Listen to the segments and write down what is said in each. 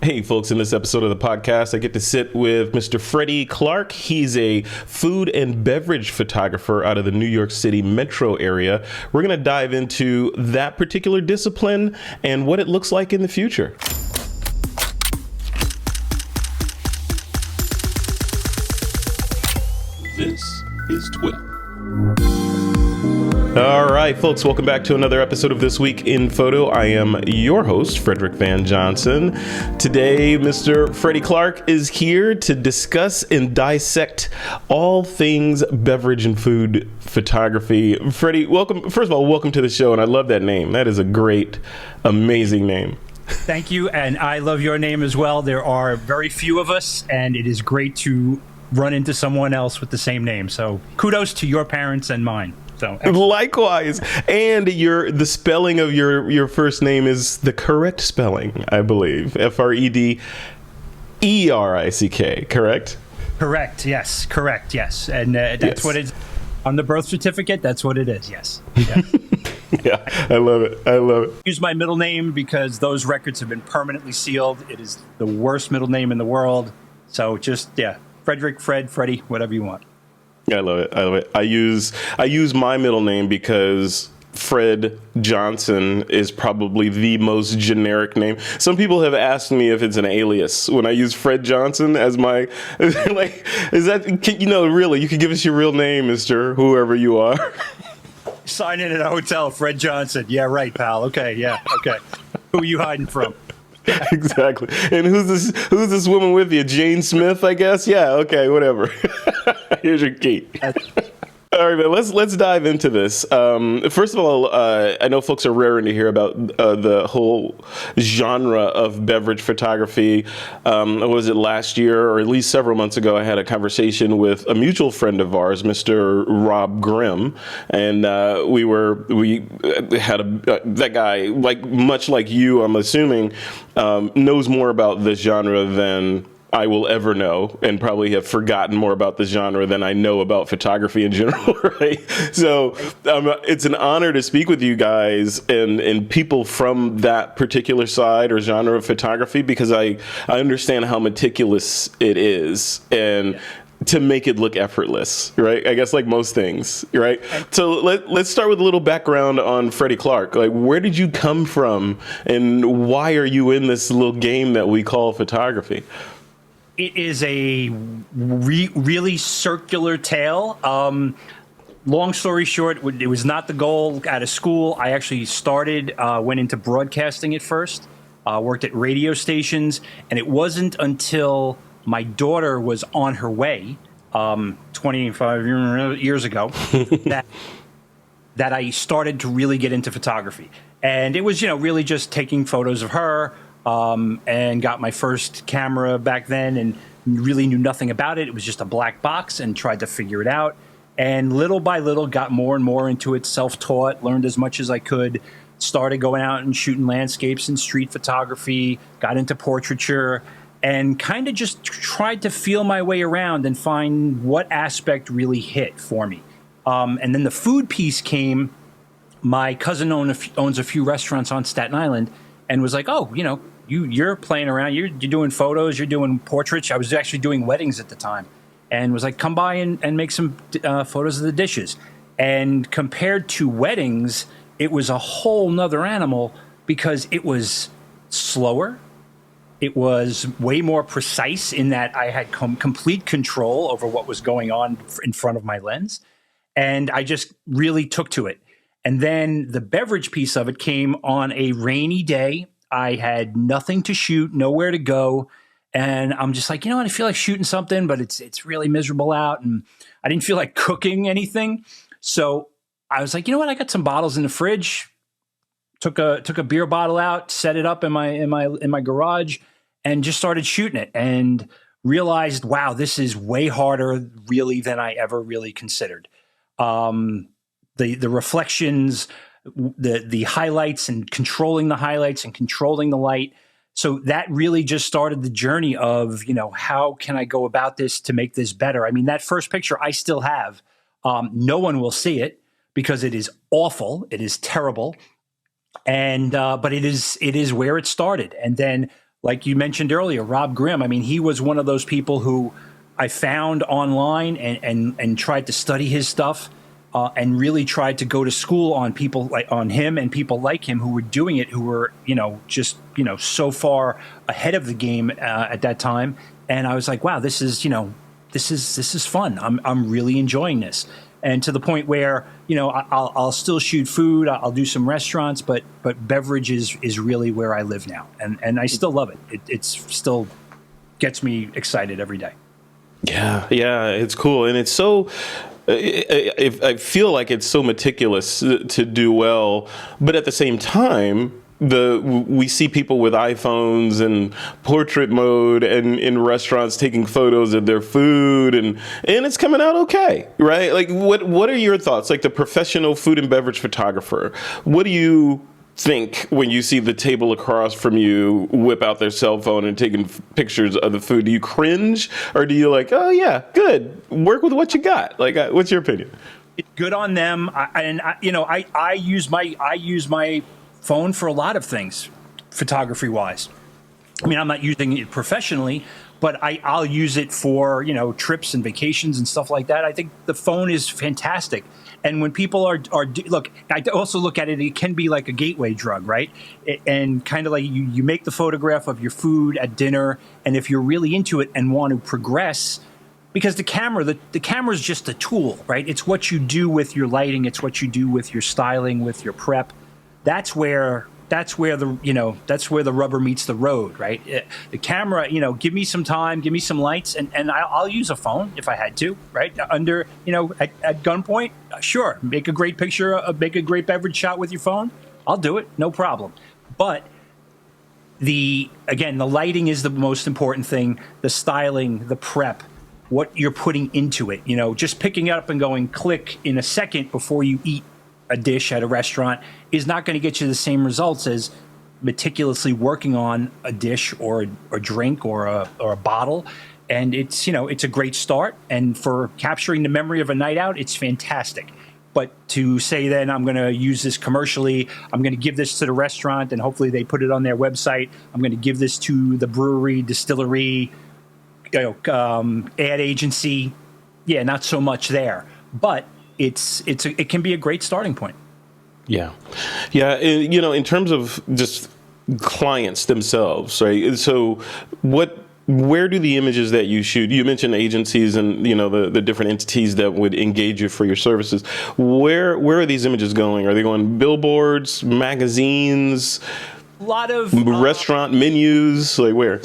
Hey folks, in this episode of the podcast, I get to sit with Mr. Freddy Clark. He's a food and beverage photographer out of the New York City metro area. We're going to dive into that particular discipline and what it looks like in the future. This is Twitter. All right, folks, welcome back to another episode of This Week in Photo. I am your host, Frederick Van Johnson. Today, Mr. Freddy Clark is here to discuss and dissect all things beverage and food photography. Freddy, welcome. First of all, welcome to the show, and I love that name. That is a great, amazing name. Thank you, and I love your name as well. There are very few of us, and it is great to run into someone else with the same name. So kudos to your parents and mine. So likewise, and the spelling of your first name is the correct spelling, I believe. Frederick, correct? Correct. Yes. Correct. Yes. And that's yes. What it's on the birth certificate. That's what it is. Yes. Yeah. Yeah, I love it. I love it. Use my middle name because those records have been permanently sealed. It is the worst middle name in the world. So just Frederick, Freddie, whatever you want. I love it. I love it. I use my middle name because Fred Johnson is probably the most generic name. Some people have asked me if it's an alias when I use Fred Johnson as my, like, is that, really, you could give us your real name, Mr. Whoever you are. Sign in at a hotel, Fred Johnson. Yeah, right, pal. Okay, yeah, okay. Who are you hiding from? Exactly. And who's this woman with you? Jane Smith, I guess? Yeah, okay, whatever. Here's your key. All right, man, let's dive into this. First of all, I know folks are raring to hear about the whole genre of beverage photography. Was it last year, or at least several months ago, I had a conversation with a mutual friend of ours, Mr. Rob Grimm, and we had that guy, like much like you, I'm assuming, knows more about this genre than I will ever know, and probably have forgotten more about the genre than I know about photography in general, right? So it's an honor to speak with you guys and people from that particular side or genre of photography, because I understand how meticulous it is and to make it look effortless, right? I guess like most things, right? So let's start with a little background on Freddy Clark. Like, where did you come from and why are you in this little game that we call photography? It is a really circular tale. Long story short, it was not the goal out of school. I actually went into broadcasting at first, worked at radio stations, and it wasn't until my daughter was on her way, 25 years ago, that I started to really get into photography. And it was, really just taking photos of her, and got my first camera back then and really knew nothing about it. It was just a black box and tried to figure it out. And little by little got more and more into it, self-taught, learned as much as I could, started going out and shooting landscapes and street photography, got into portraiture, and kind of just tried to feel my way around and find what aspect really hit for me. And then the food piece came. My cousin owns a few restaurants on Staten Island, and was like, oh, you're playing around, you're doing photos, you're doing portraits. I was actually doing weddings at the time, and was like, come by and make some photos of the dishes. And compared to weddings, it was a whole nother animal because it was slower. It was way more precise in that I had complete control over what was going on in front of my lens. And I just really took to it. And then the beverage piece of it came on a rainy day. I had nothing to shoot, nowhere to go. And I'm just like, I feel like shooting something, but it's really miserable out. And I didn't feel like cooking anything. So I was like, I got some bottles in the fridge, took a beer bottle out, set it up in my garage, and just started shooting it, and realized, wow, this is way harder really than I ever really considered. The reflections, the highlights, and controlling the highlights and controlling the light. So that really just started the journey of, how can I go about this to make this better? I mean, that first picture I still have. No one will see it because it is awful. It is terrible. And but it is where it started. And then like you mentioned earlier, Rob Grimm. I mean, he was one of those people who I found online and tried to study his stuff, and really tried to go to school on people like on him and people like him who were doing it, who were just so far ahead of the game at that time. And I was like, wow, this is this is fun. I'm really enjoying this. And to the point where I'll still shoot food. I'll do some restaurants, but beverage is really where I live now, and I still love it. It's still gets me excited every day. Yeah, it's cool, and it's so. I feel like it's so meticulous to do well, but at the same time, we see people with iPhones and portrait mode and in restaurants taking photos of their food, and it's coming out okay, right? Like, what are your thoughts? Like the professional food and beverage photographer, what do you think when you see the table across from you whip out their cell phone and taking pictures of the food? Do you cringe, or do you like, oh yeah, good, work with what you got? Like, what's your opinion? It's good on them. I use my phone for a lot of things, photography wise. I mean, I'm not using it professionally, but I'll use it for trips and vacations and stuff like that. I think the phone is fantastic. And when people look, I also look at it, it can be like a gateway drug, right? And kind of like you make the photograph of your food at dinner, and if you're really into it and want to progress, because the camera is just a tool, right? It's what you do with your lighting, it's what you do with your styling, with your prep. That's where the rubber meets the road, right? The camera, give me some time, give me some lights, and I'll use a phone if I had to, right? Under, at gunpoint, sure, make a great picture, make a great beverage shot with your phone. I'll do it, no problem. But the lighting is the most important thing, the styling, the prep, what you're putting into it. Just picking it up and going click in a second before you eat a dish at a restaurant is not going to get you the same results as meticulously working on a dish or a drink or a bottle. And it's a great start. And for capturing the memory of a night out, it's fantastic. But to say then I'm going to use this commercially, I'm going to give this to the restaurant and hopefully they put it on their website. I'm going to give this to the brewery, distillery, ad agency. Yeah, not so much there. But it can be a great starting point. Yeah. In terms of just clients themselves, right? So where do the images that you shoot? You mentioned agencies and the different entities that would engage you for your services. Where are these images going? Are they going billboards, magazines, a lot of restaurant menus? Like where?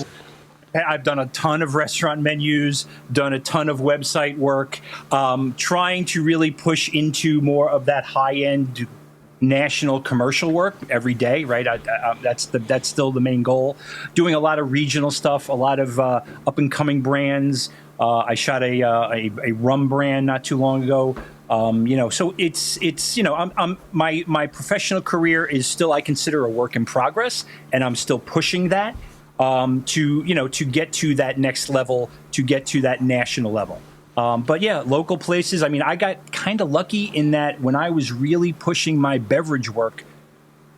I've done a ton of restaurant menus, done a ton of website work, trying to really push into more of that high-end national commercial work every day, right? That's still the main goal. Doing a lot of regional stuff, a lot of up-and-coming brands. I shot a rum brand not too long ago. So it's my professional career is still, I consider, a work in progress, and I'm still pushing that. To get to that next level, to get to that national level. But yeah, local places. I mean, I got kind of lucky in that when I was really pushing my beverage work,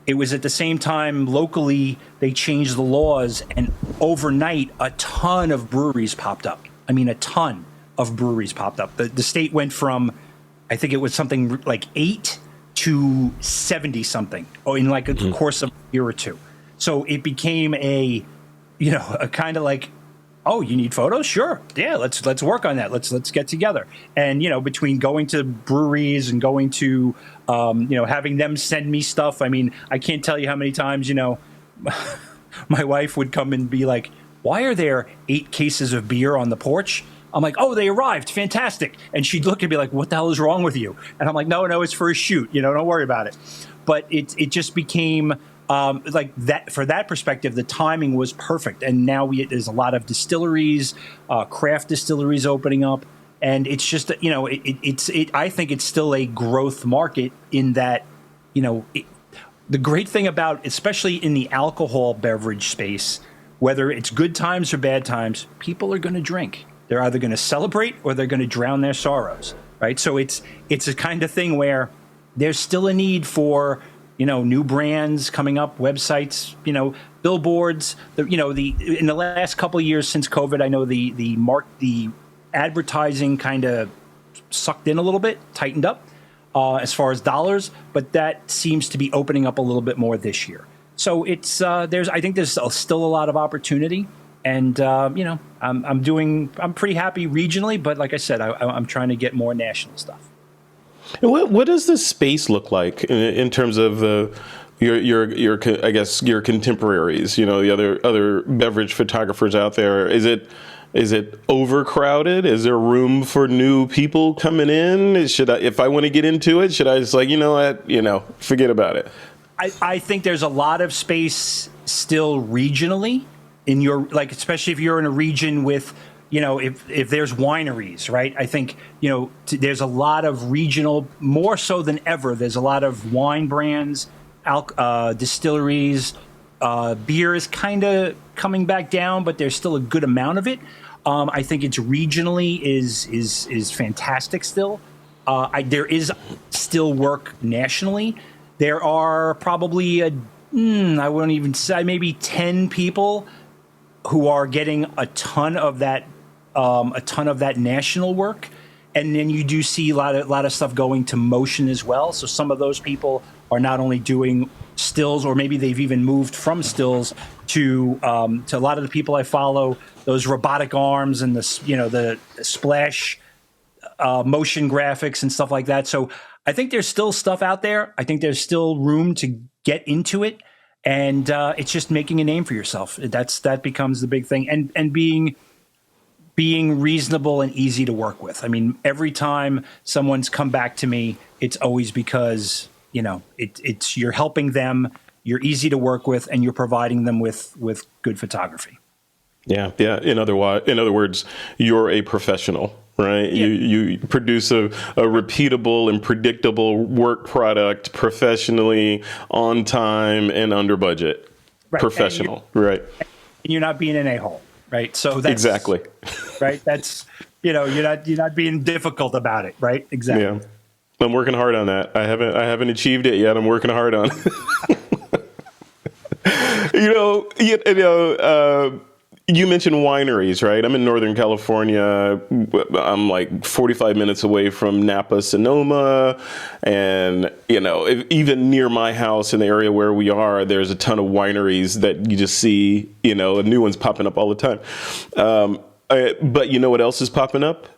it was at the same time locally they changed the laws, and overnight a ton of breweries popped up. I mean, a ton of breweries popped up. The state went from, I think it was something like 8 to 70 something, in like a course of a year or two. So it became a kind of like, oh, you need photos? Sure. Yeah, let's work on that. Let's get together. And, between going to breweries and going to, having them send me stuff. I mean, I can't tell you how many times, my wife would come and be like, why are there 8 cases of beer on the porch? I'm like, oh, they arrived. Fantastic. And she'd look and be like, what the hell is wrong with you? And I'm like, no, it's for a shoot. Don't worry about it. But it just became... like that, for that perspective, the timing was perfect. And now there's a lot of distilleries, craft distilleries opening up. And it's just, I think it's still a growth market in that, the great thing about, especially in the alcohol beverage space, whether it's good times or bad times, people are going to drink. They're either going to celebrate or they're going to drown their sorrows. Right. So it's a kind of thing where there's still a need for new brands coming up, websites, billboards. In the last couple of years since COVID, I know the advertising kind of sucked in a little bit, tightened up as far as dollars, but that seems to be opening up a little bit more this year. So it's I think there's still a lot of opportunity, and I'm pretty happy regionally, but like I said, I'm trying to get more national stuff. And what does this space look like in terms of your I guess your contemporaries? The other beverage photographers out there. Is it overcrowded? Is there room for new people coming in? If I want to get into it, should I just forget about it? I think there's a lot of space still regionally in your, especially if you're in a region with, if there's wineries, right? I think, there's a lot of regional, more so than ever. There's a lot of wine brands, distilleries. Beer is kind of coming back down, but there's still a good amount of it. I think it's regionally is fantastic still. There is still work nationally. There are probably I wouldn't even say maybe 10 people who are getting a ton of that national work, and then you do see a lot of stuff going to motion as well. So some of those people are not only doing stills, or maybe they've even moved from stills to a lot of the people I follow, those robotic arms and the splash motion graphics and stuff like that. So I think there's still stuff out there. I think there's still room to get into it, and it's just making a name for yourself. That becomes the big thing, and being reasonable and easy to work with. I mean, every time someone's come back to me, it's always because it's you're helping them, you're easy to work with, and you're providing them with good photography. Yeah. In other words, you're a professional, right? Yeah. You produce a repeatable and predictable work product professionally, on time, and under budget. Right. Professional, right? And you're not being an a-hole, right? So that's exactly right. That's you're not being difficult about it, right? Exactly. Yeah, I'm working hard on that. I haven't achieved it yet. I'm working hard on it. You mentioned wineries, right? I'm in Northern California. I'm like 45 minutes away from Napa, Sonoma. And, even near my house in the area where we are, there's a ton of wineries that you just see, new ones popping up all the time. But you know what else is popping up?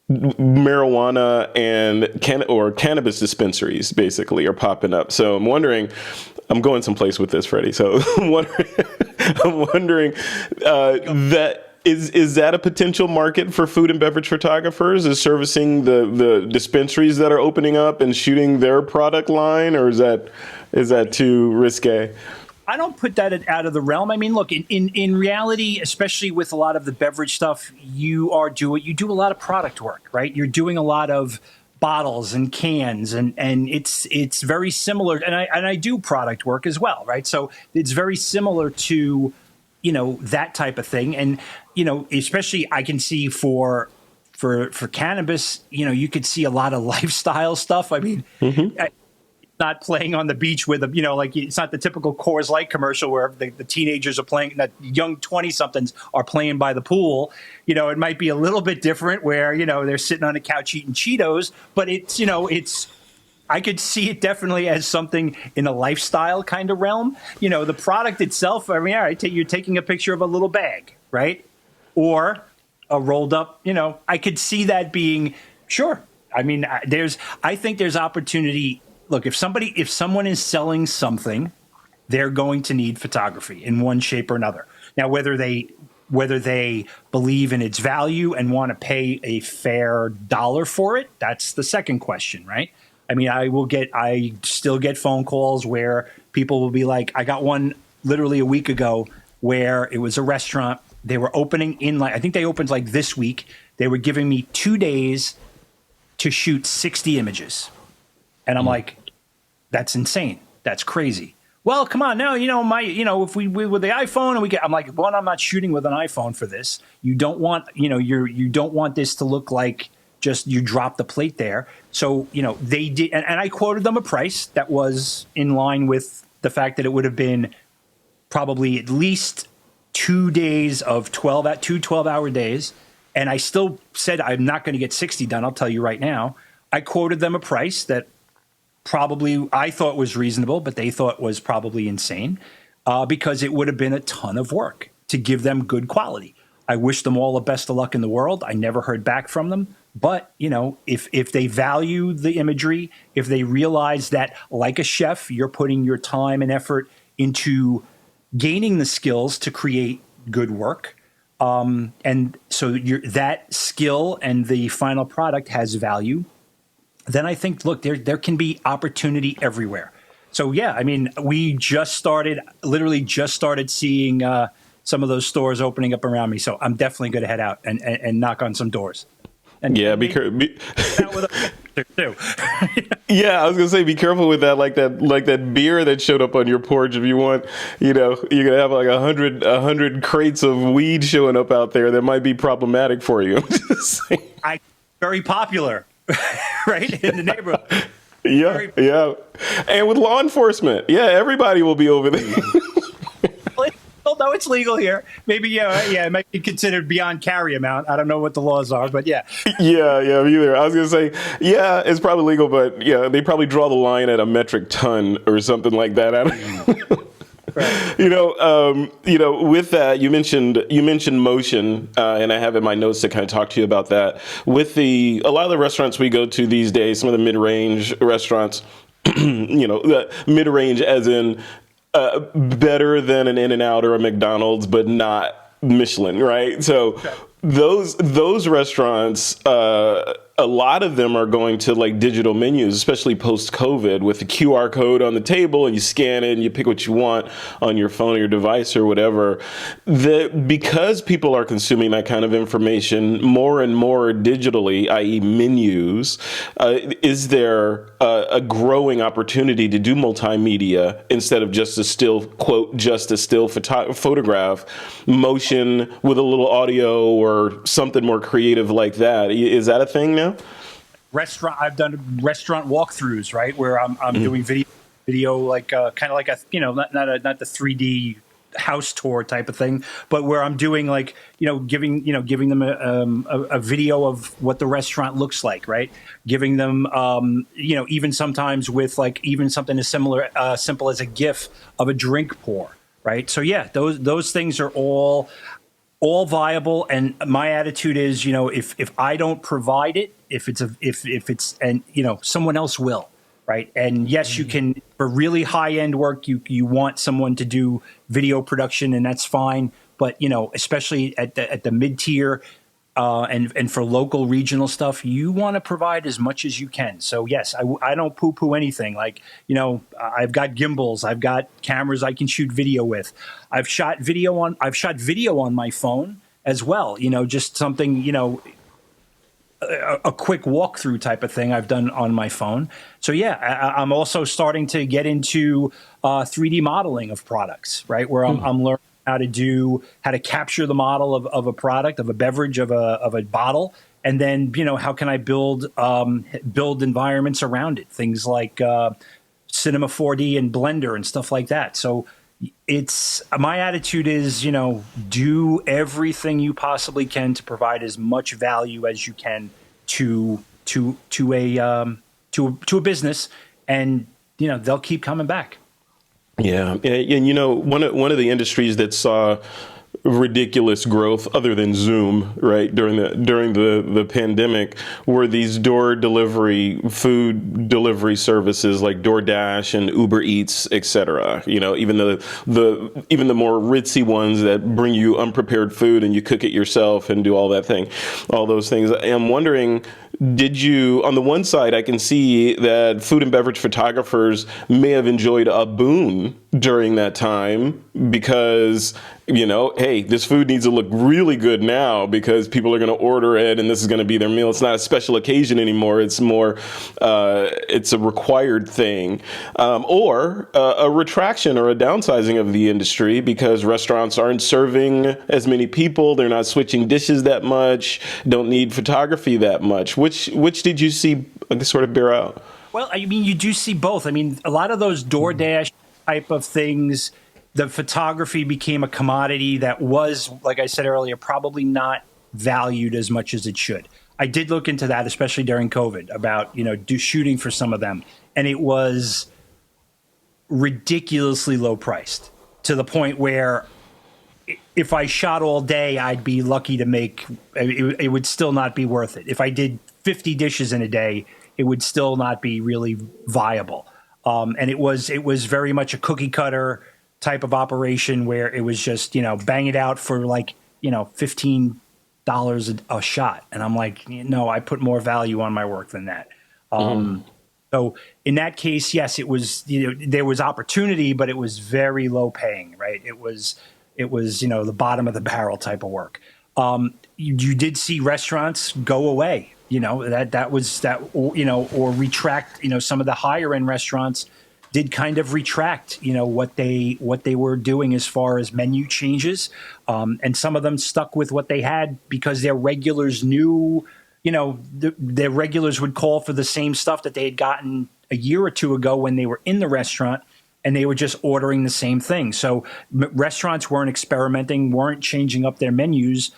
Marijuana and cannabis dispensaries basically are popping up. So I'm wondering, I'm going someplace with this, Freddie. So I'm wondering that is that a potential market for food and beverage photographers? Is servicing the dispensaries that are opening up and shooting their product line, or is that too risque? I don't put that out of the realm. I mean, look, in reality, especially with a lot of the beverage stuff, you do a lot of product work, right? You're doing a lot of bottles and cans, and it's very similar. And I do product work as well, right? So it's very similar to that type of thing. And especially I can see for cannabis, you could see a lot of lifestyle stuff. I mean. Mm-hmm. Not playing on the beach with it's not the typical Coors Light commercial where the teenagers are playing, that young 20-somethings are playing by the pool. It might be a little bit different where, they're sitting on a couch eating Cheetos, but I could see it definitely as something in a lifestyle kind of realm. The product itself, I mean, all right, you're taking a picture of a little bag, right? Or a rolled up, I could see that being, sure. I mean, I think there's opportunity. Look, if someone is selling something, they're going to need photography in one shape or another. Now, whether they believe in its value and want to pay a fair dollar for it, that's the second question, right? I mean, I still get phone calls where people will be like, I got one literally a week ago where it was a restaurant. They were opening I think they opened this week. They were giving me 2 days to shoot 60 images. And I'm like, that's insane. That's crazy. Well, come on now, if we with the iPhone and I'm like, one, I'm not shooting with an iPhone for this. You don't want, you don't want this to look like, just you drop the plate there. So, they did, and I quoted them a price that was in line with the fact that it would have been probably at least 2 days of 12-hour days. And I still said, I'm not going to get 60 done. I'll tell you right now. I quoted them a price that probably I thought was reasonable, but they thought was probably insane, because it would have been a ton of work to give them good quality. I wish them all the best of luck in the world. I never heard back from them. But, if they value the imagery, if they realize that, like a chef, you're putting your time and effort into gaining the skills to create good work, and so that skill and the final product has value, then I think, look, there can be opportunity everywhere. So, yeah, I mean, we literally just started seeing some of those stores opening up around me. So I'm definitely going to head out and knock on some doors. And yeah, yeah, I was gonna say, be careful with that. Like that beer that showed up on your porch. If you want, you're gonna have like 100 crates of weed showing up out there that might be problematic for you. Very popular, right, in the neighborhood. Yeah, and with law enforcement, everybody will be over there. Well, no, it's legal here. Maybe, it might be considered beyond carry amount. I don't know what the laws are, but yeah. Yeah, me either. I was going to say, it's probably legal, but they probably draw the line at a metric ton or something like that. I don't know. Right. With that, you mentioned motion, and I have in my notes to kind of talk to you about that. With a lot of the restaurants we go to these days, some of the mid-range restaurants, mid-range as in better than an In-N-Out or a McDonald's, but not Michelin, right? So those restaurants, a lot of them are going to like digital menus, especially post-COVID, with the QR code on the table, and you scan it and you pick what you want on your phone or your device or whatever. Because people are consuming that kind of information more and more digitally, i.e. menus, is there a growing opportunity to do multimedia instead of just a still, quote, just a still photograph, motion with a little audio or something more creative like that? Is that a thing now? I've done restaurant walkthroughs, right, where I'm doing video like kind of like a not the 3D house tour type of thing, but where I'm doing like giving them a video of what the restaurant looks like, right? Giving them even sometimes with like even something as simple as a GIF of a drink pour, right? So yeah, those things are all viable, and my attitude is, if I don't provide it, if it's someone else will, right? And yes, you can, for really high end work, you want someone to do video production, and that's fine. But especially at the mid tier, and for local regional stuff, you want to provide as much as you can. So yes, I don't poo-poo anything. Like, I've got gimbals, I've got cameras I can shoot video with. I've shot video on my phone as well. Just something, a quick walkthrough type of thing I've done on my phone. So yeah, I'm also starting to get into 3D modeling of products, right? Where I'm learning how to capture the model of a product, of a beverage, of a bottle, and then how can I build environments around it, things like Cinema 4D and Blender and stuff like that. So it's my attitude is do everything you possibly can to provide as much value as you can to a business, and they'll keep coming back. Yeah, and one of the industries that saw ridiculous growth, other than Zoom, right, during the pandemic, were these food delivery services like DoorDash and Uber Eats, etc. Even the more ritzy ones that bring you unprepared food and you cook it yourself and do all those things. I'm wondering, on the one side, I can see that food and beverage photographers may have enjoyed a boon during that time because, hey, this food needs to look really good now because people are going to order it and this is going to be their meal. It's not a special occasion anymore. It's more, it's a required thing. Or a retraction or a downsizing of the industry because restaurants aren't serving as many people. They're not switching dishes that much, don't need photography that much. Which did you see sort of bear out? Well, I mean, you do see both. I mean, a lot of those DoorDash type of things, the photography became a commodity that was, like I said earlier, probably not valued as much as it should. I did look into that, especially during COVID, about, shooting for some of them. And it was ridiculously low priced to the point where if I shot all day, I'd be lucky to make, it would still not be worth it. If I did 50 dishes in a day, it would still not be really viable. And it was very much a cookie cutter type of operation where it was just, bang it out for like, $15 a shot. And I'm like, no, I put more value on my work than that. So in that case, yes, it was, there was opportunity, but it was very low paying, right? It was, the bottom of the barrel type of work. You did see restaurants go away. Or retract, some of the higher end restaurants did kind of retract, what they were doing as far as menu changes. And some of them stuck with what they had because their regulars knew, their regulars would call for the same stuff that they had gotten a year or two ago when they were in the restaurant and they were just ordering the same thing. So restaurants weren't experimenting, weren't changing up their menus.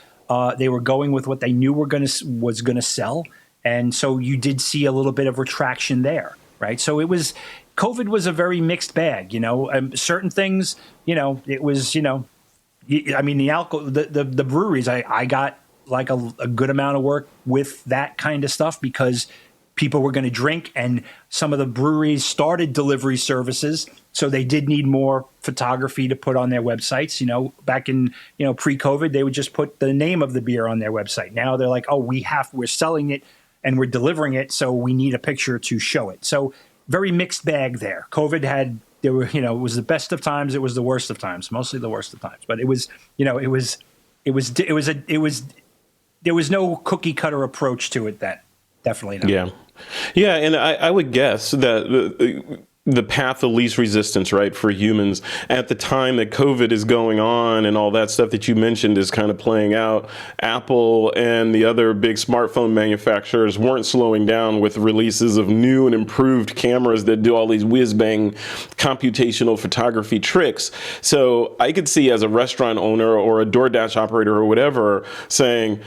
They were going with what they knew was going to sell. And so you did see a little bit of retraction there, right? So COVID was a very mixed bag, certain things, it was, I mean, the alcohol, the breweries, I got like a good amount of work with that kind of stuff because people were going to drink and some of the breweries started delivery services. So they did need more photography to put on their websites. Back in, pre-COVID, they would just put the name of the beer on their website. Now they're like, oh, we're selling it and we're delivering it. So we need a picture to show it. So very mixed bag there. COVID it was the best of times. It was the worst of times, mostly the worst of times. But it was, there was no cookie cutter approach to it that definitely not. Yeah. Yeah. And I would guess that the path of least resistance, right, for humans at the time that COVID is going on and all that stuff that you mentioned is kind of playing out. Apple and the other big smartphone manufacturers weren't slowing down with releases of new and improved cameras that do all these whiz-bang computational photography tricks. So I could see as a restaurant owner or a DoorDash operator or whatever saying,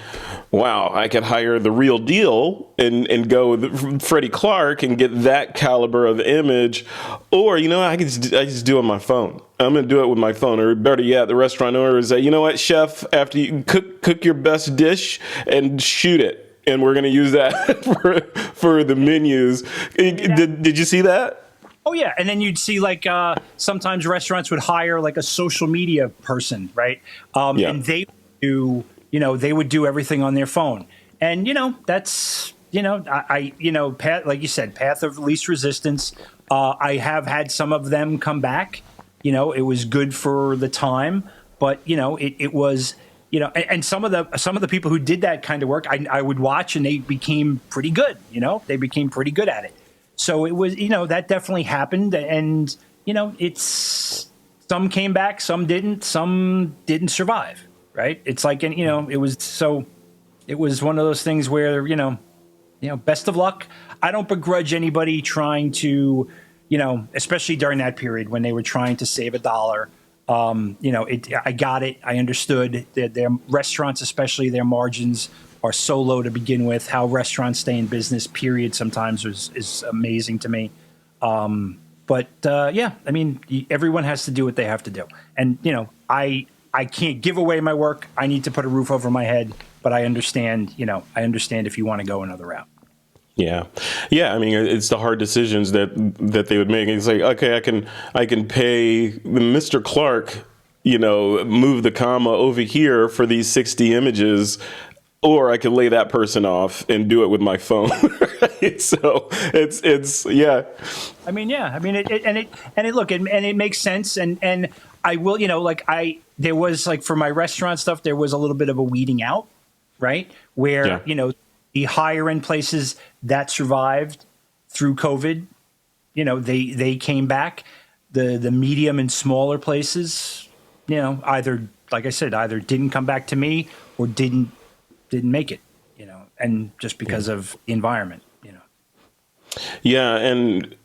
wow, I could hire the real deal and go with Freddy Clark and get that caliber of image. Or, I just do it on my phone. I'm going to do it with my phone. Or better yet, the restaurant owner is say, you know what, chef, after you cook your best dish and shoot it. And we're going to use that for the menus. Did you see that? Oh, yeah. And then you'd see like sometimes restaurants would hire like a social media person, right? And they would do everything on their phone. And, that's, path, like you said, path of least resistance. I have had some of them come back. It was good for the time, but it was, and some of the people who did that kind of work, I would watch and they became pretty good. They became pretty good at it. So it was, that definitely happened, and it's some came back, some didn't survive. Right? It's like, it was one of those things where best of luck. I don't begrudge anybody trying to, especially during that period when they were trying to save $1. I got it. I understood that their restaurants, especially their margins, are so low to begin with. How restaurants stay in business, period, sometimes is amazing to me. But everyone has to do what they have to do. And, I can't give away my work. I need to put a roof over my head. But I understand, if you want to go another route. Yeah. Yeah. I mean, it's the hard decisions that they would make. It's like, okay, I can pay Mr. Clark, move the comma over here for these 60 images. or I could lay that person off and do it with my phone. Right? So it's yeah. I mean, yeah. I mean, it makes sense. And I will, there was like for my restaurant stuff, there was a little bit of a weeding out, right? Where, the higher end places that survived through COVID, they came back. The medium and smaller places, either, like I said, either didn't come back to me or didn't make it, and just because of the environment. Yeah, and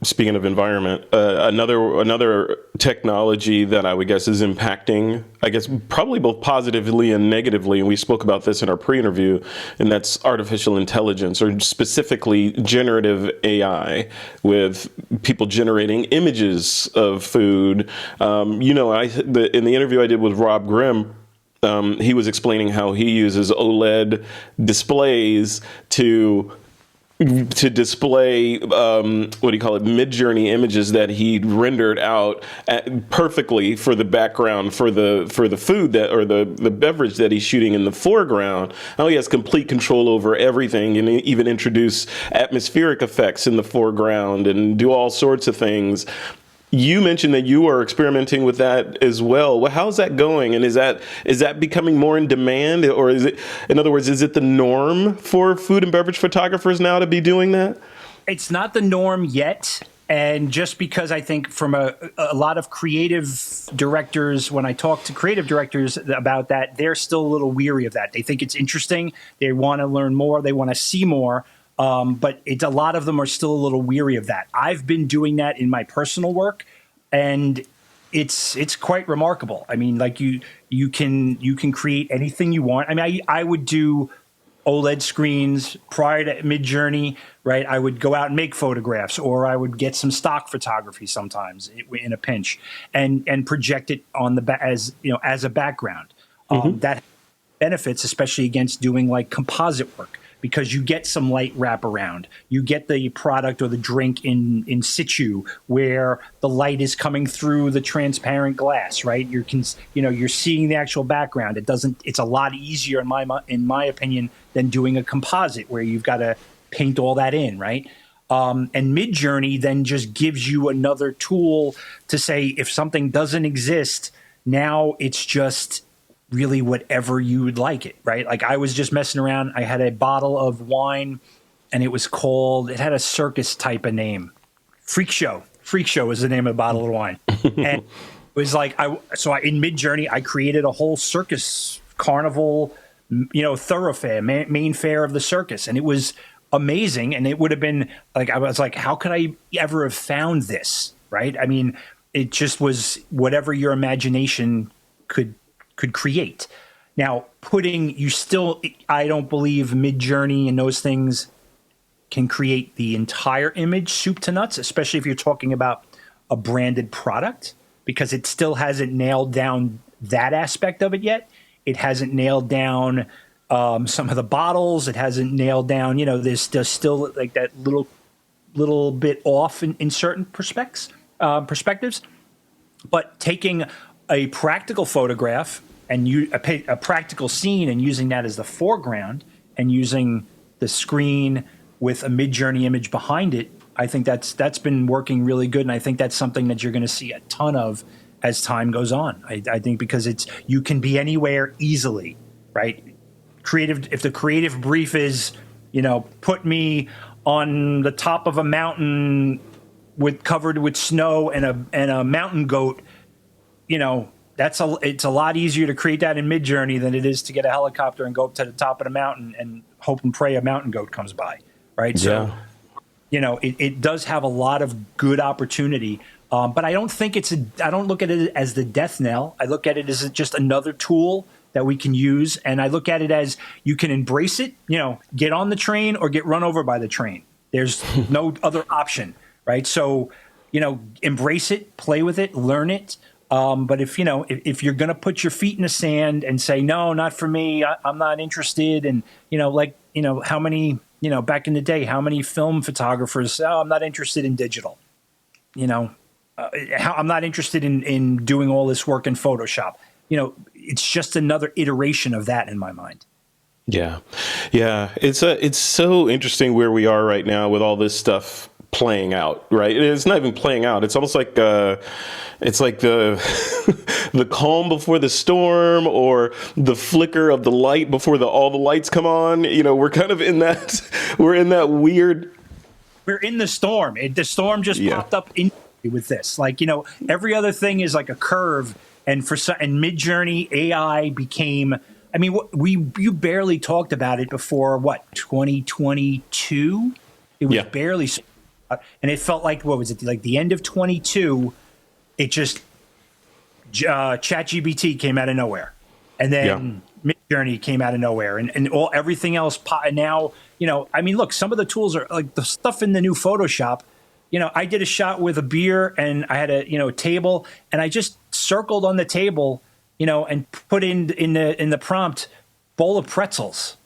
speaking of environment, another technology that I would guess is impacting, I guess, probably both positively and negatively, and we spoke about this in our pre-interview, and that's artificial intelligence, or specifically generative AI, with people generating images of food. In the interview I did with Rob Grimm, he was explaining how he uses OLED displays to display mid-journey images that he rendered out perfectly for the background for the food that, or the beverage that he's shooting in the foreground. Now he has complete control over everything, and even introduce atmospheric effects in the foreground and do all sorts of things. You mentioned that you are experimenting with that as well. Well, how's that going? And is that becoming more in demand, or is it, in other words, is it the norm for food and beverage photographers now to be doing that? It's not the norm yet. And just because I think from a lot of creative directors, when I talk to creative directors about that, they're still a little weary of that. They think it's interesting. They want to learn more. They want to see more. But a lot of them are still a little weary of that. I've been doing that in my personal work, and it's quite remarkable. I mean, like you can create anything you want. I mean, I would do OLED screens prior to Midjourney, right? I would go out and make photographs, or I would get some stock photography sometimes in a pinch, and project it on as a background. That benefits, especially against doing like composite work, because you get some light wraparound. You get the product or the drink in situ, where the light is coming through the transparent glass, right? You're seeing the actual background. It's a lot easier in my opinion than doing a composite where you've got to paint all that in, right? And Midjourney then just gives you another tool to say, if something doesn't exist, now it's just really whatever you would like it, right? Like I was just messing around. I had a bottle of wine, and it had a circus type of name. Freak Show was the name of the bottle of wine. And it was like, in Midjourney, I created a whole circus carnival, thoroughfare, main fair of the circus. And it was amazing. And it would have been like, I was like, how could I ever have found this? Right. I mean, it just was whatever your imagination could create. Now, I don't believe Midjourney and those things can create the entire image, soup to nuts, especially if you're talking about a branded product, because it still hasn't nailed down that aspect of it yet. It hasn't nailed down some of the bottles. It hasn't nailed down, there's still like that little bit off in certain perspectives. But taking a practical photograph and a practical scene and using that as the foreground, and using the screen with a Midjourney image behind it, I think that's been working really good. And I think that's something that you're going to see a ton of as time goes on. I think because you can be anywhere easily, right? If the creative brief is, put me on the top of a mountain covered with snow and a mountain goat, it's a lot easier to create that in Midjourney than it is to get a helicopter and go up to the top of the mountain and hope and pray a mountain goat comes by, right? Yeah. So, it does have a lot of good opportunity, but I don't think I don't look at it as the death knell. I look at it as just another tool that we can use, and I look at it as you can embrace it, get on the train or get run over by the train. There's no other option, right? So, embrace it, play with it, learn it. But if you're going to put your feet in the sand and say, no, not for me, I'm not interested. And, how many, back in the day, how many film photographers, I'm not interested in digital, I'm not interested in doing all this work in Photoshop. It's just another iteration of that in my mind. Yeah. Yeah. It's so interesting where we are right now with all this stuff playing out, right? It's not even playing out. It's almost like it's like the the calm before the storm, or the flicker of the light before all the lights come on. We're kind of in that we're in that weird. We're in the storm. The storm just popped up with this. Like, every other thing is like a curve, and Midjourney AI became. I mean, you barely talked about it before 2022. It was barely, and it felt like, what was it, like the end of 22? It just ChatGPT came out of nowhere, and then Midjourney came out of nowhere, and everything else. And now, I mean, look, some of the tools are like the stuff in the new Photoshop. I did a shot with a beer, and I had a table, and I just circled on the table, and put in the prompt, bowl of pretzels.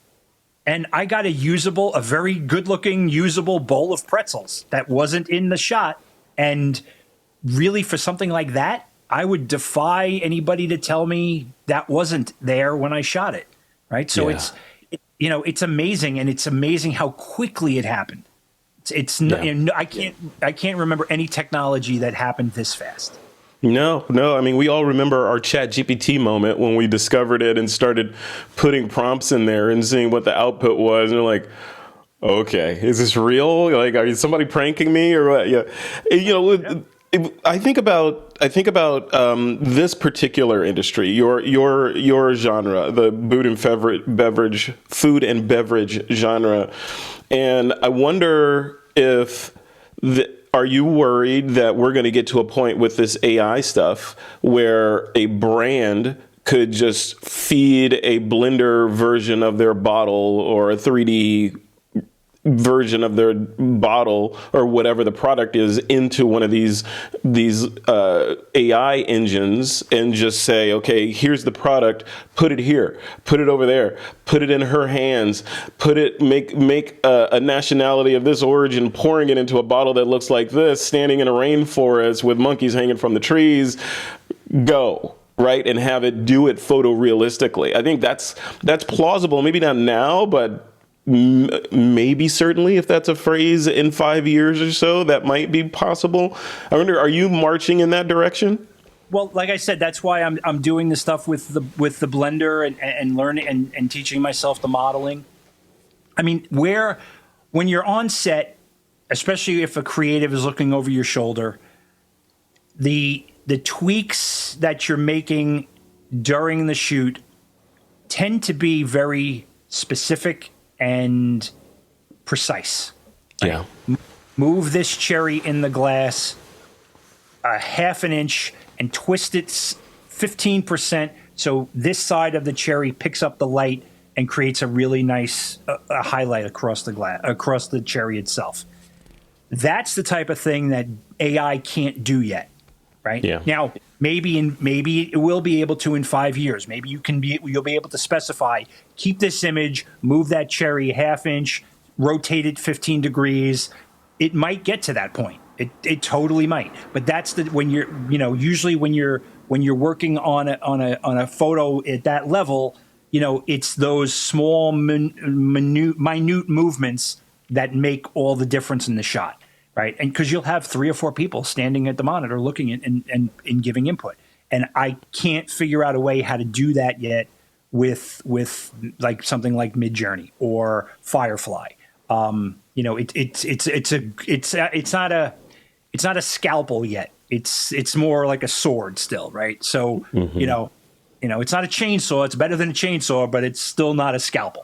And I got a very good looking, usable bowl of pretzels that wasn't in the shot. And really, for something like that, I would defy anybody to tell me that wasn't there when I shot it. Right. So it's amazing. And it's amazing how quickly it happened. I can't remember any technology that happened this fast. No. I mean, we all remember our ChatGPT moment when we discovered it and started putting prompts in there and seeing what the output was. And we're like, okay, is this real? Like, are you somebody pranking me or what? Yeah. I think about this particular industry, your genre, the food and beverage genre, and I wonder if are you worried that we're going to get to a point with this AI stuff where a brand could just feed a Blender version of their bottle, or a 3D version of their bottle, or whatever the product is, into one of these AI engines, and just say, okay, here's the product, put it here, put it over there, put it in her hands, make a nationality of this origin, pouring it into a bottle that looks like this, standing in a rainforest with monkeys hanging from the trees, go. Right, and have it do it photorealistically. I think that's plausible. Maybe not now, but maybe certainly, if that's a phrase, in 5 years or so, that might be possible. I wonder, are you marching in that direction? Well, like I said, that's why I'm doing the stuff with the Blender and learning and teaching myself the modeling. I mean, when you're on set, especially if a creative is looking over your shoulder, the tweaks that you're making during the shoot tend to be very specific and precise. Yeah. Move this cherry in the glass a half an inch and twist it 15% so this side of the cherry picks up the light and creates a really nice highlight across the cherry itself. That's the type of thing that AI can't do yet, right? Yeah. Now, maybe it will be able to in 5 years. Maybe you'll be able to specify, keep this image, move that cherry a half inch, rotate it 15 degrees. It might get to that point. It totally might. But that's usually when you're working on a photo at that level, it's those small minute movements that make all the difference in the shot. Right. And because you'll have 3 or 4 people standing at the monitor looking at and giving input. And I can't figure out a way how to do that yet with like something like Midjourney or Firefly. It's not a scalpel yet. It's more like a sword still. Right. So, it's not a chainsaw. It's better than a chainsaw, but it's still not a scalpel.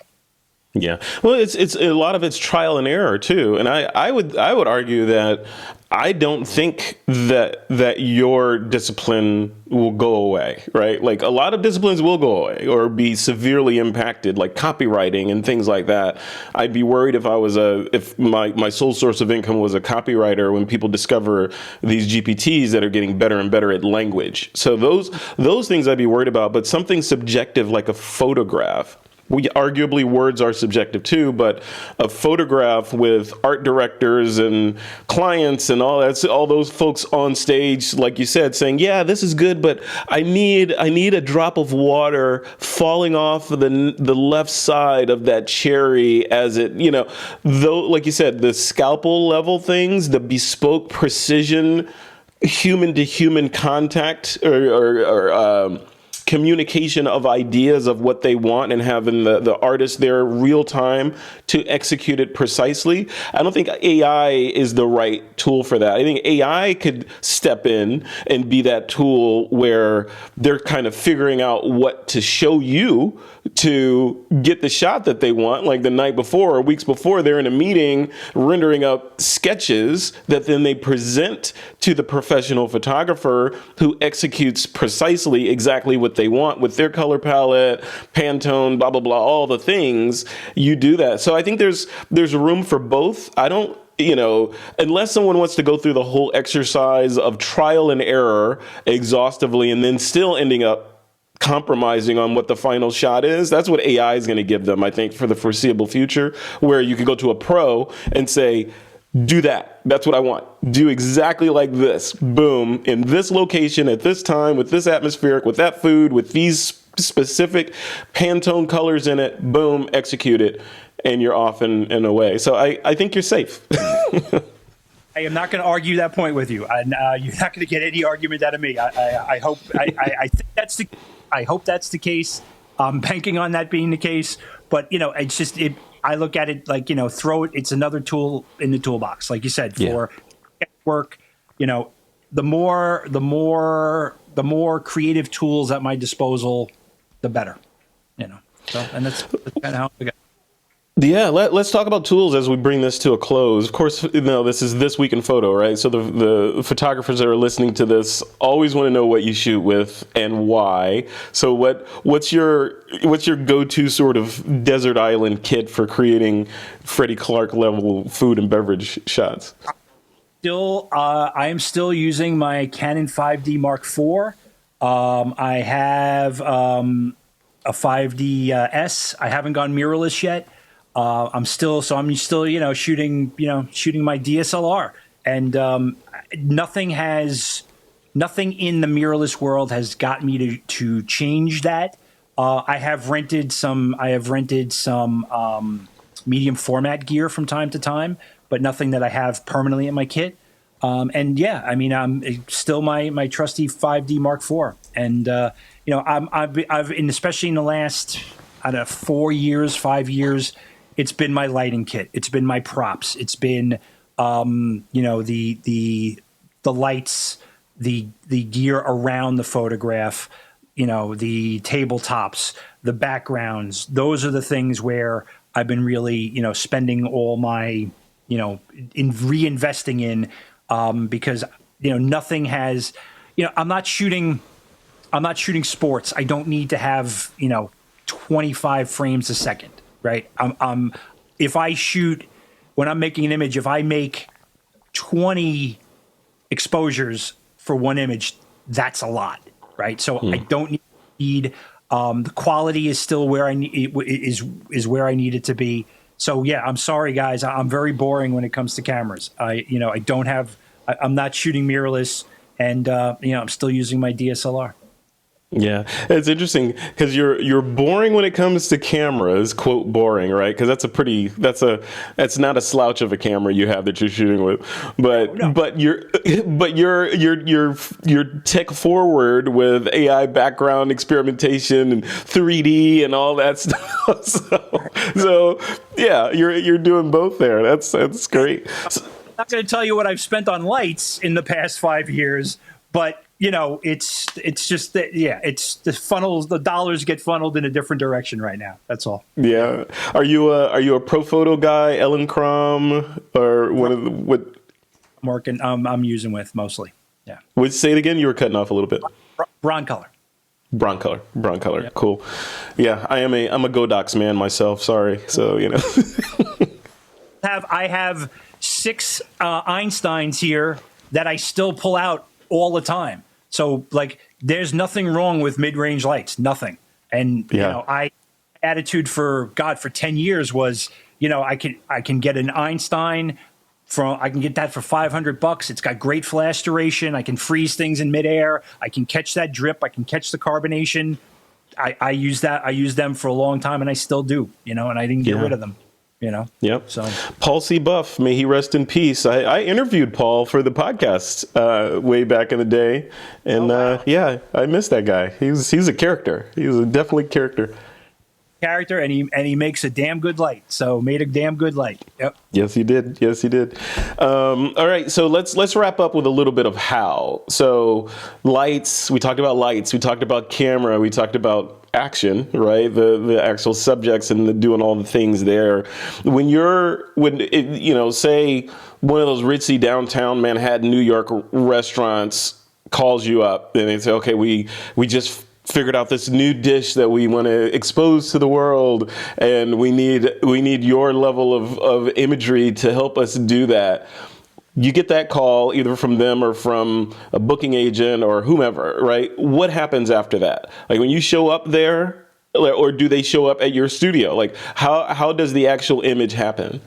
Yeah. Well, it's a lot of it's trial and error too. And I would argue that I don't think that your discipline will go away, right? Like, a lot of disciplines will go away or be severely impacted, like copywriting and things like that. I'd be worried if my sole source of income was a copywriter, when people discover these GPTs that are getting better and better at language. So those things I'd be worried about. But something subjective like a photograph, arguably words are subjective too, but a photograph with art directors and clients and all those folks on stage, like you said, saying, yeah, this is good, but I need a drop of water falling off of the left side of that cherry as it, though, like you said, the scalpel level things, the bespoke precision, human to human contact or communication of ideas of what they want and having the artist there real time to execute it precisely. I don't think AI is the right tool for that. I think AI could step in and be that tool where they're kind of figuring out what to show you to get the shot that they want. Like the night before or weeks before, they're in a meeting rendering up sketches that then they present to the professional photographer who executes precisely exactly what they want with their color palette, Pantone, blah, blah, blah, all the things. You do that. So I think there's room for both. I don't, unless someone wants to go through the whole exercise of trial and error exhaustively and then still ending up compromising on what the final shot is, that's what AI is going to give them, I think, for the foreseeable future, where you could go to a pro and say, do that. That's what I want. Do exactly like this. Boom. In this location, at this time, with this atmospheric, with that food, with these specific Pantone colors in it. Boom. Execute it. And you're off and away. So I think you're safe. I am not going to argue that point with you. You're not going to get any argument out of me. I hope I hope that's the case. I'm banking on that being the case. But it's just I look at it like throw it. It's another tool in the toolbox, like you said, for work. The more creative tools at my disposal, the better. So and that's kind of how we got. Yeah, let's talk about tools as we bring this to a close. Of course, this is This Week in Photo, right? So the photographers that are listening to this always want to know what you shoot with and why. So what's your go-to sort of desert island kit for creating Freddy Clark level food and beverage shots? I am still using my Canon 5D Mark IV. I have a 5D S. I haven't gone mirrorless yet. I'm still shooting my DSLR, and nothing in the mirrorless world has got me to change that. I have rented some medium format gear from time to time, but nothing that I have permanently in my kit. I'm still my trusty 5D Mark IV, and especially in the last 5 years. It's been my lighting kit. It's been my props. It's been, the lights, the gear around the photograph, the tabletops, the backgrounds. Those are the things where I've been really, spending all my, in reinvesting in, because nothing has, I'm not shooting sports. I don't need to have 25 frames a second. Right. If I shoot, when I'm making an image, if I make 20 exposures for one image, that's a lot. Right. So I don't need the quality is still where I need is where I need it to be. So, yeah, I'm sorry, guys. I'm very boring when it comes to cameras. I'm not shooting mirrorless, and I'm still using my DSLR. Yeah, it's interesting because you're boring when it comes to cameras, quote boring, right? Because that's not a slouch of a camera you have that you're shooting with, but you're tech forward with AI background experimentation and 3D and all that stuff. So yeah, you're doing both there. That's great. I'm not going to tell you what I've spent on lights in the past 5 years, but it's just that, it's the funnels, the dollars get funneled in a different direction right now. That's all. Yeah. Are you a pro photo guy, Ellen Crom, or what? I'm working. I'm using with mostly. Yeah. Would say it again? You were cutting off a little bit. Broncolor. Yep. Cool. Yeah. I'm a Godox man myself. Sorry. So I have 6 Einsteins here that I still pull out all the time. So there's nothing wrong with mid-range lights, nothing. And I attitude for 10 years was, I can get an Einstein I can get that for $500. It's got great flash duration. I can freeze things in midair. I can catch that drip. I can catch the carbonation. I use them for a long time, and I still do, and I didn't get rid of them, Yep. So Paul C. Buff, may he rest in peace. I interviewed Paul for the podcast way back in the day, and yeah, I miss that guy. He's a character. He's a definitely character. And he makes a damn good light. So made a damn good light. Yep. Yes, he did. Yes, he did. All right, so let's wrap up with a little bit of how. So lights. We talked about lights. We talked about camera. We talked about action, right? The actual subjects and doing all the things there. Say one of those ritzy downtown Manhattan, New York restaurants calls you up and they say, okay, we just figured out this new dish that we want to expose to the world, and we need your level of imagery to help us do that. You get that call either from them or from a booking agent or whomever, right? What happens after that? Like when you show up there, or do they show up at your studio? Like how does the actual image happen?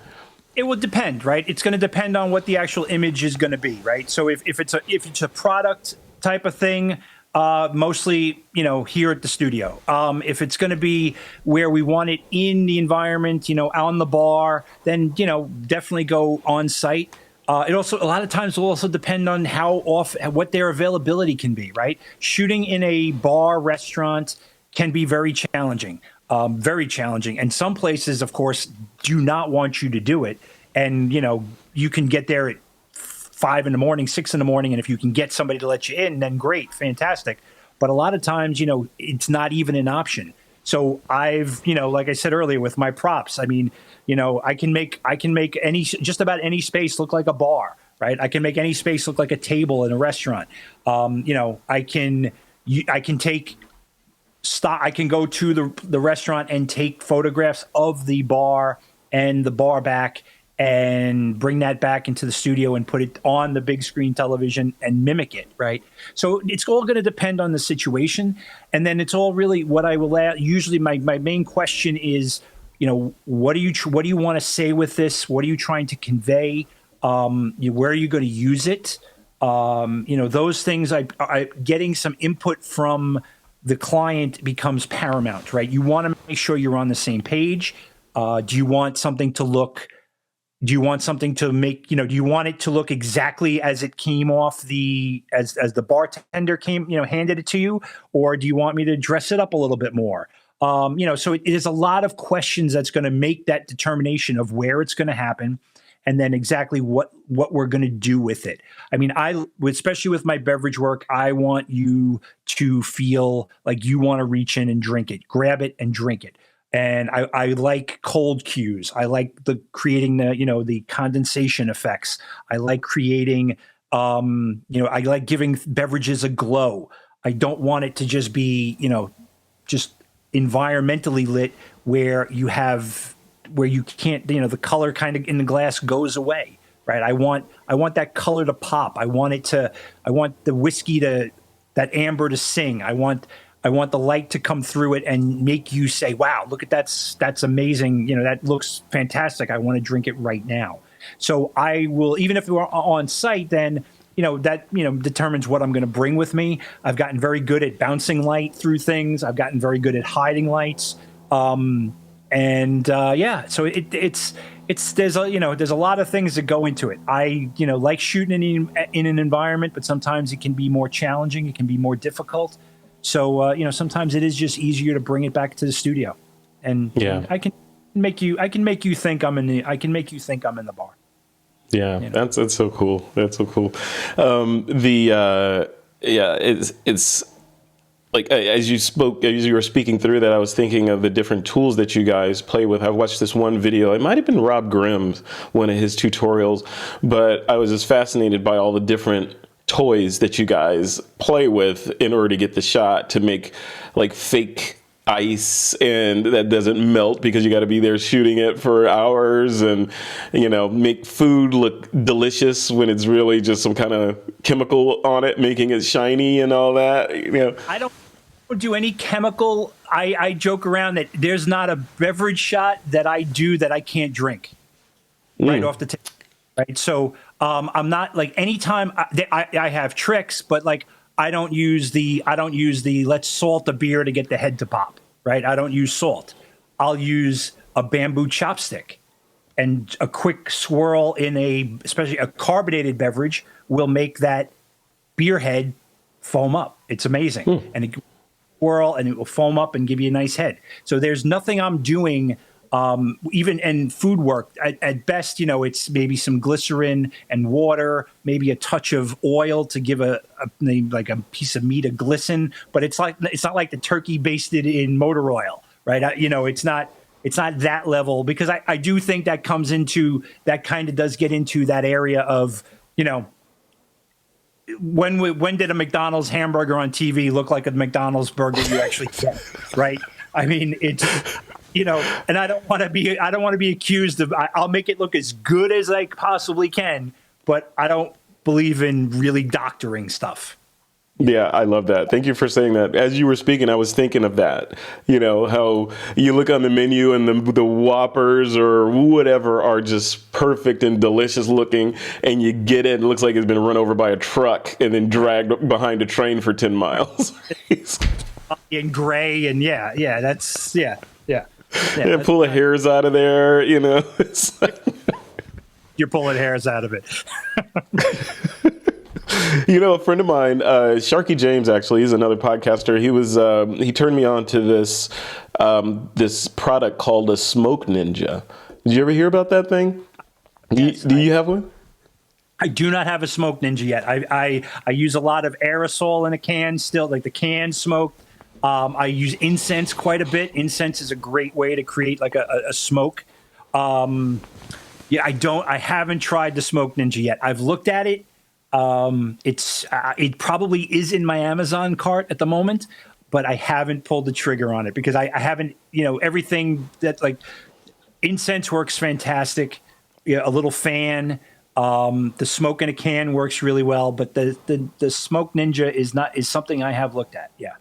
It will depend, right? It's going to depend on what the actual image is going to be, right? So if it's a product type of thing, mostly, here at the studio. If it's going to be where we want it in the environment, on the bar, then, definitely go on site. It also, a lot of times will also depend on what their availability can be, right? Shooting in a bar, restaurant can be very challenging. And some places, of course, do not want you to do it. And, you can get there at 5 a.m, 6 a.m, and if you can get somebody to let you in, then great, fantastic. But a lot of times, it's not even an option. So I've, like I said earlier, with my props, I mean, I can make just about any space look like a bar, right? I can make any space look like a table in a restaurant. I can go to the restaurant and take photographs of the bar and the bar back, and bring that back into the studio and put it on the big screen television and mimic it, right? So it's all going to depend on the situation. And then it's all really what I will usually my main question is, what do you want to say with this? What are you trying to convey? Where are you going to use it? Those things, getting some input from the client becomes paramount, right? You want to make sure you're on the same page. Do you want something to make, do you want it to look exactly as it came off as the bartender handed it to you? Or do you want me to dress it up a little bit more? So it is a lot of questions that's going to make that determination of where it's going to happen, and then exactly what we're going to do with it. I mean, especially with my beverage work, I want you to feel like you want to reach in and drink it, grab it and drink it. And I like cold cues. I like creating the condensation effects. I like creating, I like giving beverages a glow. I don't want it to just be, just environmentally lit where you can't, the color kind of in the glass goes away, right? I want that color to pop. I want the whiskey that amber to sing. I want the light to come through it and make you say, wow, look at that's amazing. That looks fantastic. I want to drink it right now. So I will, even if we're on site, then, that, determines what I'm going to bring with me. I've gotten very good at bouncing light through things. I've gotten very good at hiding lights. So there's a lot of things that go into it. I, like shooting in an environment, but sometimes it can be more challenging. It can be more difficult. So, sometimes it is just easier to bring it back to the studio, and I can make you think I'm in the bar. Yeah, that's so cool. That's so cool. It's like, as you were speaking through that, I was thinking of the different tools that you guys play with. I watched this one video. It might have been Rob Grimm's, one of his tutorials, but I was just fascinated by all the different toys that you guys play with in order to get the shot, to make like fake ice and that doesn't melt because you got to be there shooting it for hours, and make food look delicious when it's really just some kind of chemical on it making it shiny and all that. I don't do any chemical I joke around that there's not a beverage shot that I do that I can't drink right off the tip. Right. So I'm not like anytime I have tricks, but like I don't use the let's salt the beer to get the head to pop. Right. I don't use salt. I'll use a bamboo chopstick, and a quick swirl in especially a carbonated beverage will make that beer head foam up. It's amazing. And it swirl and it will foam up and give you a nice head. So there's nothing I'm doing, even in food work. At best, it's maybe some glycerin and water, maybe a touch of oil to give a piece of meat a glisten. But it's not like the turkey basted in motor oil, right? It's not that level, because I do think that comes into that kind of does get into that area of, when did a McDonald's hamburger on TV look like a McDonald's burger you actually get, right? I mean, it's, and I don't want to be accused of, I'll make it look as good as I possibly can, but I don't believe in really doctoring stuff. Yeah, I love that. Thank you for saying that. As you were speaking, I was thinking of that. How you look on the menu and the Whoppers or whatever are just perfect and delicious looking, and you get it and it looks like it's been run over by a truck and then dragged behind a train for 10 miles. In gray and yeah. Pull the hairs out of there, It's like... You're pulling hairs out of it. A friend of mine, Sharky James, actually, he's another podcaster. He turned me on to this product called a Smoke Ninja. Did you ever hear about that thing? Do you have one? I do not have a Smoke Ninja yet. I use a lot of aerosol in a can still, like the can smoke. I use incense quite a bit. Incense is a great way to create like a smoke. I haven't tried the Smoke Ninja yet. I've looked at it. It probably is in my Amazon cart at the moment, but I haven't pulled the trigger on it because I haven't, everything that like incense works fantastic. A little fan, the smoke in a can works really well, but the Smoke Ninja is something I have looked at. Yeah.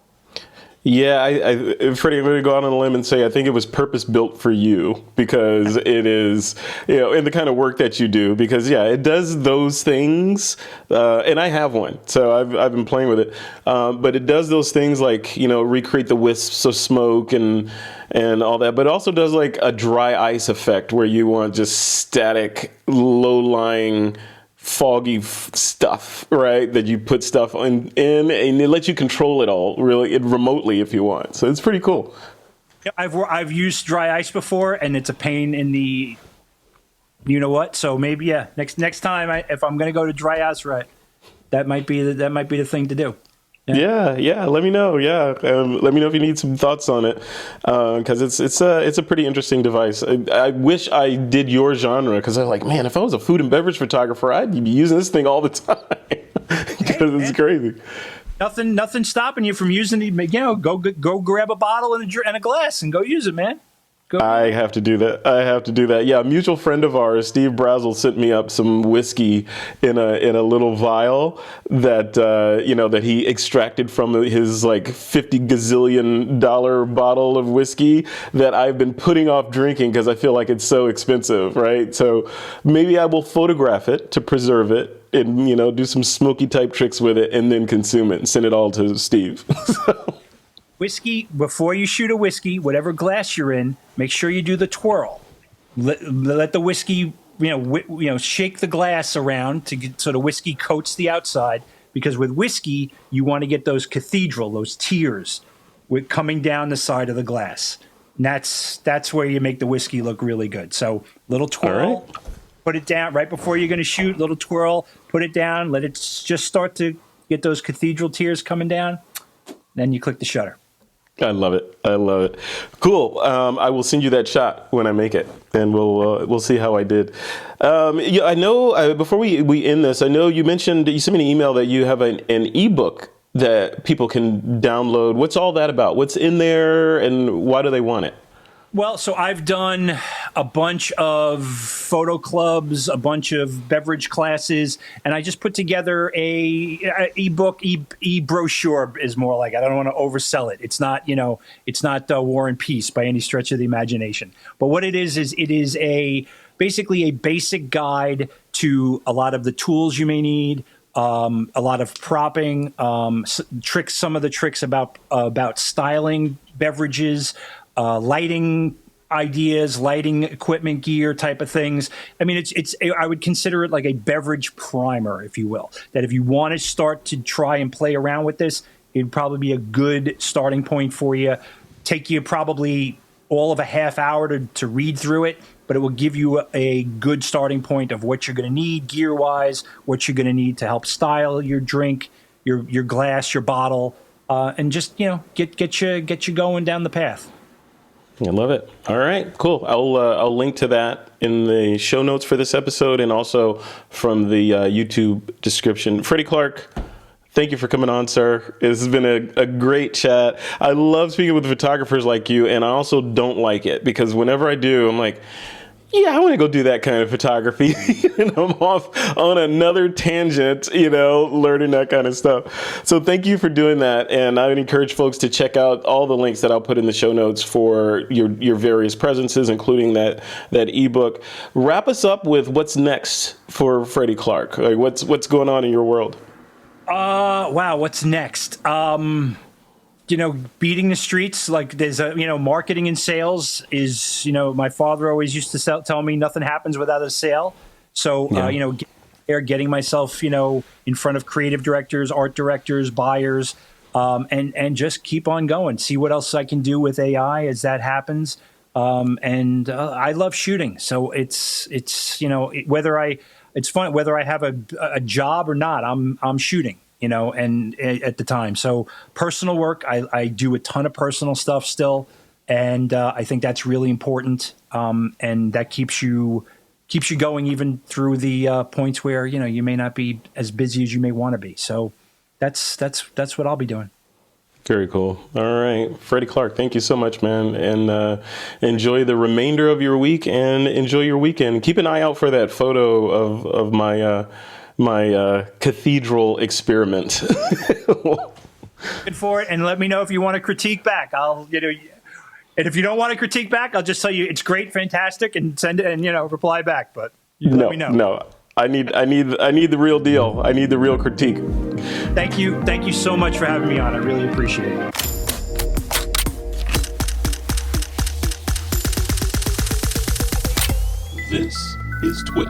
Yeah, Freddie, I'm going to go out on a limb and say I think it was purpose built for you because it is, in the kind of work that you do. Because it does those things, and I have one, so I've been playing with it. But it does those things like recreate the wisps of smoke and all that. But it also does like a dry ice effect where you want just static, low lying, foggy stuff, right? That you put stuff in and it lets you control it all really remotely if you want. So it's pretty cool. I've used dry ice before, and it's a pain in the, what? So maybe next time if I'm going to go to dry ice, right, that might be the thing to do. Yeah. Let me know. Let me know if you need some thoughts on it, because it's a pretty interesting device. I wish I did your genre because I'm like, man, if I was a food and beverage photographer, I'd be using this thing all the time because it's crazy. Nothing stopping you from using it. Go grab a bottle and a glass and go use it, man. I have to do that. Yeah, a mutual friend of ours, Steve Brazel, sent me up some whiskey in a little vial that that he extracted from his like $50 gazillion bottle of whiskey that I've been putting off drinking because I feel like it's so expensive, right? So maybe I will photograph it to preserve it and do some smoky type tricks with it and then consume it and send it all to Steve. Whiskey, before you shoot a whiskey, whatever glass you're in, make sure you do the twirl. Let the whiskey, shake the glass around so the whiskey coats the outside. Because with whiskey, you want to get those those tears, coming down the side of the glass. And that's where you make the whiskey look really good. So little twirl, right. Put it down right before you're going to shoot. Little twirl, put it down. Let it just start to get those cathedral tears coming down. Then you click the shutter. I love it. Cool. I will send you that shot when I make it, and we'll see how I did. I know before we end this, I know you sent me an email that you have an ebook that people can download. What's all that about? What's in there, and why do they want it? Well, so I've done a bunch of photo clubs, a bunch of beverage classes, and I just put together a ebook, e-brochure is more like. I don't want to oversell it. It's not, it's not War and Peace by any stretch of the imagination. But what it is it is basically a basic guide to a lot of the tools you may need, a lot of propping, tricks, some of the tricks about styling beverages, lighting ideas, lighting equipment, gear type of things. I mean, it's I would consider it like a beverage primer, if you will, that if you want to start to try and play around with this, it'd probably be a good starting point for you. Take you probably all of a half hour to read through it, but it will give you a good starting point of what you're going to need gear-wise, what you're going to need to help style your drink, your glass, your bottle, and just, get you going down the path. I love it. All right, cool. I'll link to that in the show notes for this episode and also from the YouTube description. Freddy Clark, thank you for coming on, sir. This has been a great chat. I love speaking with photographers like you, and I also don't like it because whenever I do, I'm like, yeah, I want to go do that kind of photography. And I'm off on another tangent, learning that kind of stuff. So thank you for doing that. And I would encourage folks to check out all the links that I'll put in the show notes for your various presences, including that ebook. Wrap us up with what's next for Freddy Clark. Like what's going on in your world? Wow, what's next? Beating the streets, like there's marketing and sales is, my father always used to tell me nothing happens without a sale. So, getting myself, in front of creative directors, art directors, buyers, and just keep on going, see what else I can do with AI as that happens. I love shooting. So it's fun, whether I have a job or not, I'm shooting. And at the time. So personal work, I do a ton of personal stuff still. And I think that's really important. And that keeps you going even through the points where, you may not be as busy as you may want to be. So that's what I'll be doing. Very cool. All right. Freddy Clark, thank you so much, man. And enjoy the remainder of your week and enjoy your weekend. Keep an eye out for that photo of my cathedral experiment. Good for it, and let me know if you want to critique back. And if you don't want to critique back, I'll just tell you it's great, fantastic, and send it and reply back. But let me know. No, I need the real deal. I need the real critique. Thank you so much for having me on. I really appreciate it. This is Twip.